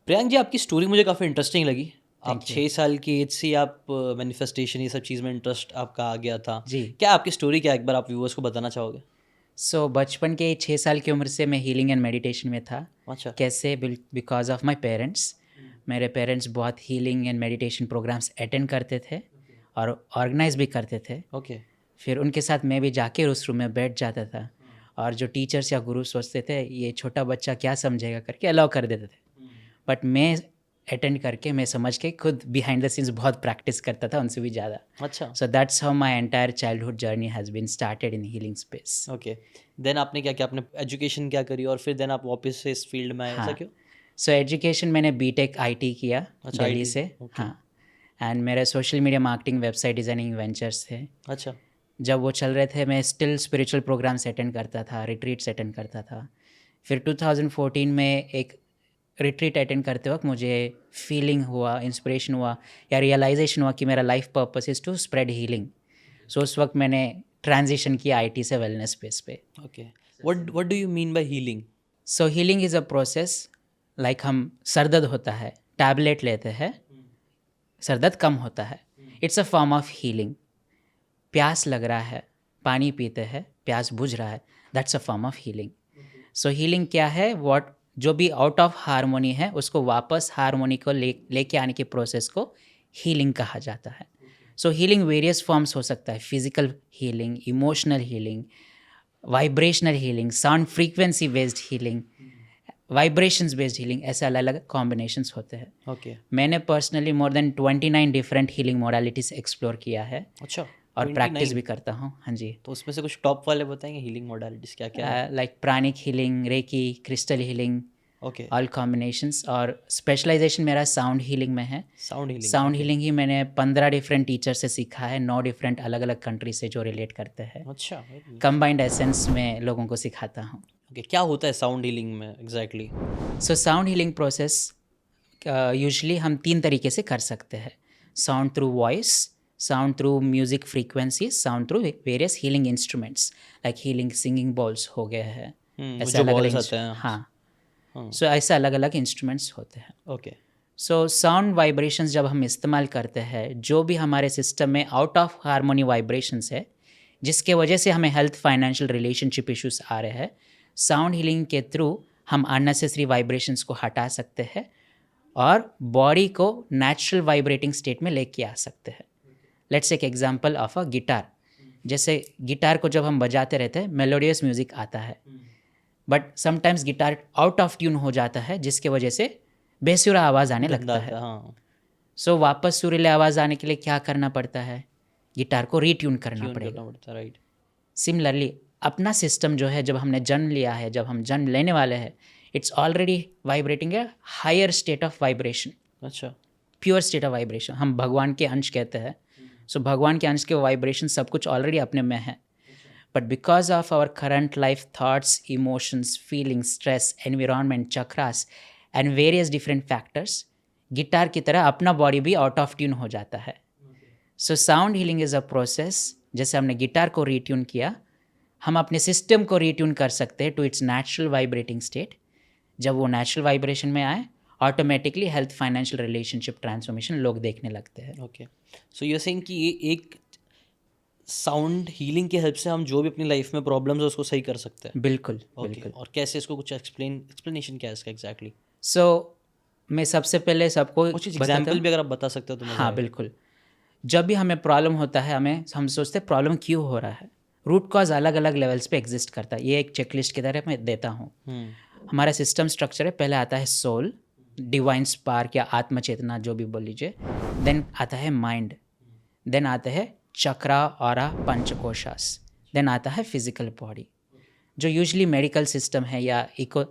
प्रियांक जी, आपकी स्टोरी मुझे काफ़ी इंटरेस्टिंग लगी। आप थैंक यू। 6 साल की एज से ही आप मैनिफेस्टेशन ये सब चीज़ में इंटरेस्ट आपका आ गया था। जी। क्या आपकी स्टोरी क्या है? एक बार आप व्यूअर्स को बताना चाहोगे? बचपन के 6 साल की उम्र से मैं हीलिंग एंड मेडिटेशन में था। अच्छा। कैसे? Because of my parents. मेरे पेरेंट्स बहुत healing and meditation programmes attend करते थे और ऑर्गेनाइज़ भी करते थे। ओके। फिर उनके साथ मैं भी जाके उस रूम में बैठ जाता था और जो टीचर्स या गुरु सोचते थे ये छोटा बच्चा क्या समझेगा करके अलाउ कर देते थे। बट मैं अटेंड करके मैं समझ के खुद बिहाइंड द सीन्स बहुत प्रैक्टिस करता था उनसे भी ज़्यादा। अच्छा। So that's how my entire childhood journey has been started in healing space. Okay. Then आपने क्या किया? आपने एजुकेशन क्या करी और फिर देन आप वापस से इस फील्ड में आए, ऐसा हाँ, क्यों? सो एजुकेशन मैंने बीटेक आईटी किया अच्छा, दिल्ली आईटी। से। ओके। हाँ, एंड मेरे social media marketing website designing ventures थे। अच्छा। जब वो चल रहे थे मैं स्टिल स्पिरिचुअल प्रोग्राम्स अटेंड करता था, रिट्रीट्स अटेंड करता था। फिर 2014 में एक रिट्रीट अटेंड करते वक्त मुझे फीलिंग हुआ, इंस्पिरेशन हुआ या रियलाइजेशन हुआ कि मेरा life purpose is to spread healing. So उस वक्त मैंने ट्रांजिशन किया आईटी से वेलनेस स्पेस पे। Okay. What do you mean by healing? So healing is a process. Like हम सर दर्द होता है, टैबलेट लेते हैं, सर दर्द कम होता है। It's a form of healing. प्यास लग रहा है, पानी पीते हैं, प्यास बुझ रहा है, that's a form of healing. So healing क्या है? व्हाट जो भी आउट ऑफ हारमोनी है उसको वापस हारमोनी को लेके आने के प्रोसेस को हीलिंग कहा जाता है। सो हीलिंग वेरियस फॉर्म्स हो सकता है, physical healing, emotional healing, vibrational healing, sound frequency based healing, vibrations based healing, ऐसे अलग अलग कॉम्बिनेशंस होते हैं। ओके। मैंने personally more than 29 different healing modalities explore किया है अच्छा, और प्रैक्टिस 29। भी करता हूँ। हाँ जी। तो उसमें से कुछ टॉप वाले बताएंगे हीलिंग मोडालिटीज़ क्या-क्या है? Like pranic healing, reiki, crystal healing, okay. All combinations. और स्पेशलाइजेशन मेरा साउंड हीलिंग में है। Sound healing. Sound okay. Healing ही मैंने 15 डिफरेंट टीचर से सीखा है, 9 डिफरेंट अलग अलग कंट्री से जो रिलेट करते हैं। अच्छा, वेरी नाइस। कंबाइंड एसेंस में लोगों को सिखाता हूँ। ओके, क्या होता है साउंड हीलिंग में एग्जैक्टली? सो साउंड हीलिंग प्रोसेस यूजली हम 3 तरीके से कर सकते हैं। Sound through voice, sound through music frequency, sound through various healing instruments like healing singing balls हो गए हैं। वो ऐसे जो अलग बॉल्स अलग। आते हैं। हाँ, हाँ। सो ऐसे अलग अलग इंस्ट्रूमेंट्स होते हैं। ओके। सो साउंड वाइब्रेशंस जब हम इस्तेमाल करते हैं, जो भी हमारे सिस्टम में आउट ऑफ हारमोनी वाइब्रेशंस है जिसके वजह से हमें हेल्थ, फाइनेंशियल, रिलेशनशिप इश्यूज आ रहे हैं, साउंड हीलिंग के थ्रू हम अननेसेसरी वाइब्रेशंस को हटा सकते हैं और बॉडी को नेचुरल वाइब्रेटिंग स्टेट में लेके आ सकते हैं। Let's take example of a guitar. जैसे गिटार को जब हम बजाते रहते हैं मेलोडियस म्यूजिक आता है, but sometimes guitar out of tune हो जाता है जिसके वजह से बेसुरा आवाज़ आने गंदा लगता आता है। है, हाँ। सो वापस सुरीले आवाज़ आने के लिए क्या करना पड़ता है? गिटार को रीट्यून करना ट्यून पड़ेगा। करना पड़ता है, राइट। सिमिलरली अपना सिस्टम जो है, जब हमने जन्म लिया है, जब हम जन्म लेने वाले हैं, it's already vibrating a higher state of vibration, अच्छा। Pure state of vibration. हम भगवान के अंश कहते हैं। सो भगवान के अंश के वाइब्रेशन सब कुछ ऑलरेडी अपने में है। But because of our current life thoughts, emotions, feelings, stress, environment, chakras and various different factors, guitar की तरह अपना बॉडी भी आउट ऑफ ट्यून हो जाता है। सो sound healing is a process. जैसे हमने गिटार को रीट्यून किया, हम अपने सिस्टम को रीट्यून कर सकते हैं to its natural vibrating state. जब वो नेचुरल वाइब्रेशन में आए, automatically health, financial, relationship transformation लोग देखने लगते हैं। Okay. So you are saying कि ये एक साउंड हीलिंग की हेल्प से हम जो भी अपनी लाइफ में प्रॉब्लम्स है उसको सही कर सकते हैं। बिल्कुल ओके, बिल्कुल। और कैसे इसको कुछ एक्सप्लेनेशन क्या है इसका एग्जैक्टली? सो मैं सबसे पहले सबको कुछ चीज़ बताता एग्जाम्पल हूँ। भी अगर आप बता सकते हो तो मज़ा हाँ आएगा। बिल्कुल। जब भी हमें प्रॉब्लम होता है, हम सोचते हैं प्रॉब्लम क्यों हो रहा है। रूट कॉज अलग अलग लेवल्स पे एग्जिस्ट करता है। ये एक चेकलिस्ट की तरह मैं देता हूँ। हमारा सिस्टम स्ट्रक्चर है, पहले आता है सोल, डिवाइन स्पार्क या आत्म चेतना जो भी बोल लीजिए। देन आता है माइंड, देन आता है चक्रा, ऑरा, पंचकोशास, देन आता है फिजिकल बॉडी। जो यूजली मेडिकल सिस्टम है या इको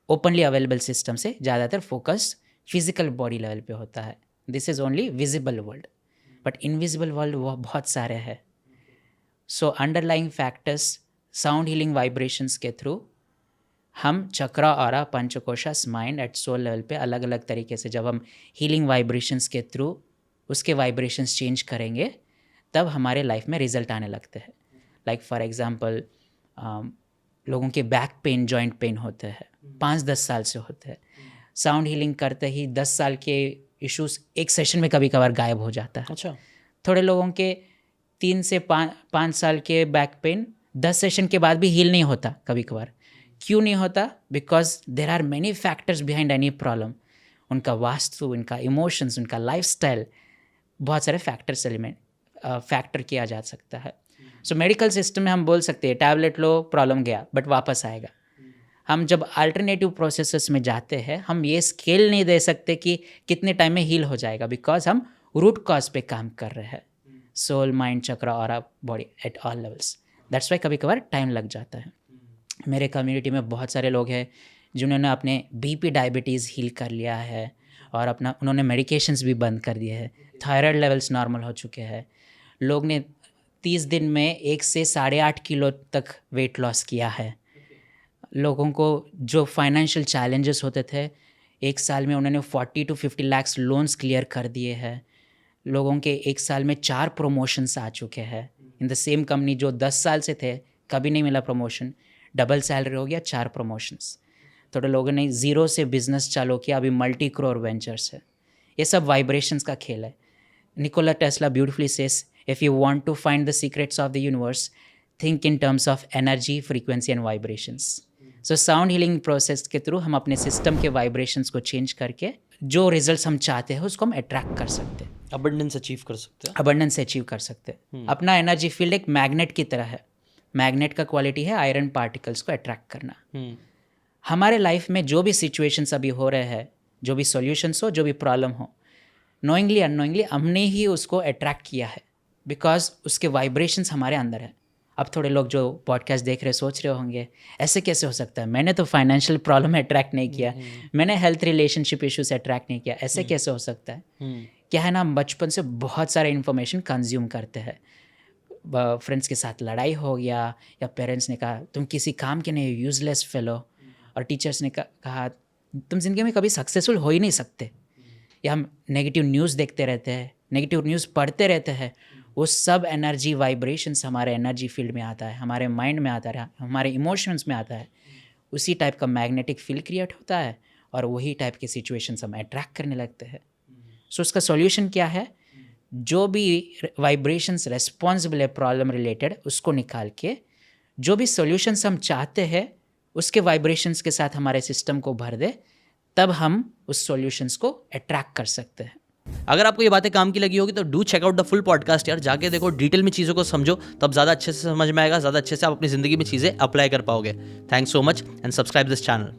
ओपनली अवेलेबल सिस्टम से ज़्यादातर फोकस फिजिकल बॉडी लेवल पे होता है। This is only visible world, but invisible world वो बहुत सारे हैं। So underlying factors, sound healing vibrations के थ्रू हम चक्रा, ऑरा, पंचकोशास, माइंड एट सोल लेवल पे अलग अलग तरीके से जब हम हीलिंग वाइब्रेशंस के थ्रू उसके वाइब्रेशंस चेंज करेंगे, तब हमारे लाइफ में रिजल्ट आने लगते हैं। लाइक फॉर एग्जांपल, लोगों के बैक पेन, जॉइंट पेन होते हैं, 5-10 साल से होते हैं। साउंड हीलिंग करते ही 10 साल के इश्यूज एक सेशन में कभी कभार गायब हो जाता है। अच्छा। थोड़े लोगों के 3 से 5 साल के बैक पेन 10 सेशन के बाद भी हील नहीं होता कभी कभार। क्यों नहीं होता? Because there are many factors behind any problem. उनका वास्तु, उनका इमोशंस, उनका लाइफस्टाइल, बहुत सारे फैक्टर किया जा सकता है। सो मेडिकल सिस्टम में हम बोल सकते हैं टैबलेट लो, प्रॉब्लम गया, बट वापस आएगा। हम जब अल्टरनेटिव प्रोसेसेस में जाते हैं, हम ये स्केल नहीं दे सकते कि कितने टाइम में हील हो जाएगा, बिकॉज हम रूट कॉज पे काम कर रहे हैं, सोल, माइंड, चक्र और body at all levels. That's why कभी कभार टाइम लग जाता है। मेरे कम्युनिटी में बहुत सारे लोग हैं जिन्होंने अपने बीपी, डायबिटीज़ हील कर लिया है और उन्होंने मेडिकेशंस भी बंद कर दिए हैं। थायराइड लेवल्स नॉर्मल हो चुके हैं। लोग ने 30 दिन में 1 से 8.5 किलो तक वेट लॉस किया है। लोगों को जो फाइनेंशियल चैलेंजेस होते थे, 1 साल में उन्होंने 40 to 50 lakhs लोन्स क्लियर कर दिए हैं। लोगों के 1 साल में 4 प्रमोशंस आ चुके हैं इन द सेम कंपनी। जो 10 साल से थे, कभी नहीं मिला प्रमोशन, डबल सैलरी हो गया, 4 प्रमोशंस। थोड़े लोगों ने ज़ीरो से बिजनेस चालू किया, अभी मल्टी क्रोर वेंचर्स है। ये सब वाइब्रेशंस का खेल है। Nikola Tesla beautifully says, if you want to find the secrets of the universe, think in terms of energy, frequency and vibrations. So sound healing process के थ्रू हम अपने सिस्टम के वाइब्रेशंस को चेंज करके जो रिजल्ट्स हम चाहते हैं उसको हम अट्रैक्ट कर सकते हैं, अबंडेंस अचीव कर सकते हैं। अबंडेंस अचीव कर सकते हैं। अपना एनर्जी फील्ड एक मैग्नेट की तरह है। मैग्नेट का क्वालिटी है आयरन पार्टिकल्स को अट्रैक्ट करना। हमारे लाइफ में जो भी सिचुएशंस अभी हो रहे हैं, जो भी सॉल्यूशंस हो, जो भी प्रॉब्लम हो, नोइंगली अननोइंगली हमने ही उसको अट्रैक्ट किया है, बिकॉज उसके वाइब्रेशंस हमारे अंदर है। अब थोड़े लोग जो पॉडकास्ट देख रहे सोच रहे होंगे, ऐसे कैसे हो सकता है, मैंने तो फाइनेंशियल प्रॉब्लम अट्रैक्ट नहीं किया, मैंने हेल्थ रिलेशनशिप इश्यूज अट्रैक्ट नहीं किया, ऐसे कैसे हो सकता है? क्या है ना, हम बचपन से बहुत सारे इन्फॉर्मेशन कंज्यूम करते हैं। फ्रेंड्स के साथ लड़ाई हो गया, या पेरेंट्स ने कहा तुम किसी काम के नहीं, यूजलेस फेलो, और टीचर्स ने कहा तुम ज़िंदगी में कभी सक्सेसफुल हो ही नहीं सकते, या हम नेगेटिव न्यूज़ देखते रहते हैं, नेगेटिव न्यूज़ पढ़ते रहते हैं। वो सब एनर्जी वाइब्रेशंस हमारे एनर्जी फील्ड में आता है, हमारे माइंड में आता है, हमारे इमोशंस में आता है। उसी टाइप का मैग्नेटिक फील्ड क्रिएट होता है और वही टाइप के सिचुएशंस हम अट्रैक्ट करने लगते हैं। सो उसका सॉल्यूशन क्या है? जो भी वाइब्रेशंस रेस्पॉन्सिबल है प्रॉब्लम रिलेटेड, उसको निकाल के जो भी सॉल्यूशंस हम चाहते हैं उसके वाइब्रेशंस के साथ हमारे सिस्टम को भर दे, तब हम उस सॉल्यूशंस को अट्रैक्ट कर सकते हैं। अगर आपको ये बातें काम की लगी होगी तो do check out the full podcast यार, जाके देखो, डिटेल में चीज़ों को समझो, तब ज़्यादा अच्छे से समझ में आएगा, ज़्यादा अच्छे से आप अपनी ज़िंदगी में चीज़ें अप्लाई कर पाओगे। Thanks so much and subscribe this channel.